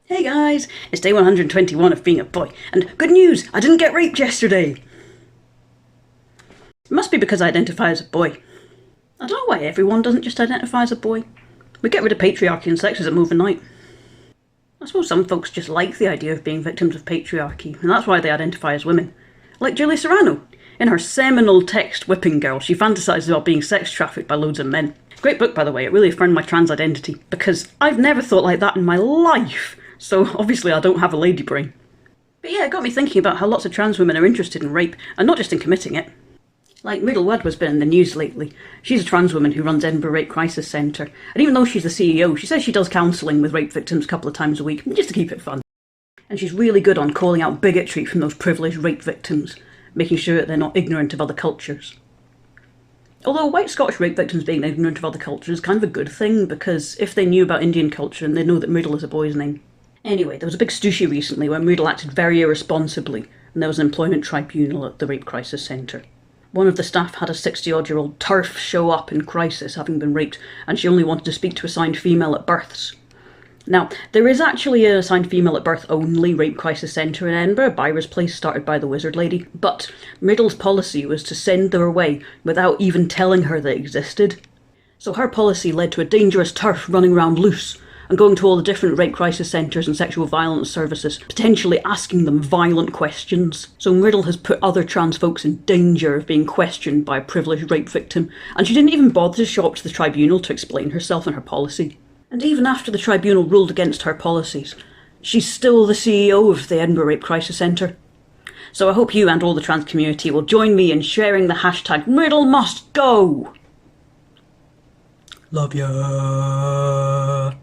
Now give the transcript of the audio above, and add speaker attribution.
Speaker 1: Hey guys, it's day 121 of being a boy, and good news, I didn't get raped yesterday! It must be because I identify as a boy. I don't know why everyone doesn't just identify as a boy. We get rid of patriarchy and sexism overnight. I suppose some folks just like the idea of being victims of patriarchy, and that's why they identify as women. Like Julie Serrano. In her seminal text Whipping Girl, she fantasises about being sex trafficked by loads of men. Great book, by the way, it really affirmed my trans identity, because I've never thought like that in my life! So obviously I don't have a lady brain. But yeah, it got me thinking about how lots of trans women are interested in rape, and not just in committing it. Like Mridul Wadhwa's been in the news lately. She's a trans woman who runs Edinburgh Rape Crisis Centre, and even though she's the CEO, she says she does counselling with rape victims a couple of times a week, just to keep it fun. And she's really good on calling out bigotry from those privileged rape victims, making sure that they're not ignorant of other cultures. Although white Scottish rape victims being ignorant of other cultures is kind of a good thing, because if they knew about Indian culture, then they'd know that Mridul is a boy's name. Anyway, there was a big stooshy recently where Mridul acted very irresponsibly, and there was an employment tribunal at the Rape Crisis Centre. One of the staff had a 60-odd-year-old TERF show up in crisis, having been raped, and she only wanted to speak to assigned female at births. Now, there is actually an assigned female at birth only rape crisis centre in Edinburgh, Byra's Place, started by the Wizard Lady, but Mridul's policy was to send her away without even telling her they existed. So her policy led to a dangerous TERF running around loose, and going to all the different rape crisis centres and sexual violence services, potentially asking them violent questions. So Mridul has put other trans folks in danger of being questioned by a privileged rape victim, and she didn't even bother to show up to the tribunal to explain herself and her policy. And even after the tribunal ruled against her policies, she's still the CEO of the Edinburgh Rape Crisis Centre. So I hope you and all the trans community will join me in sharing the hashtag #MridulMustGo! Love ya!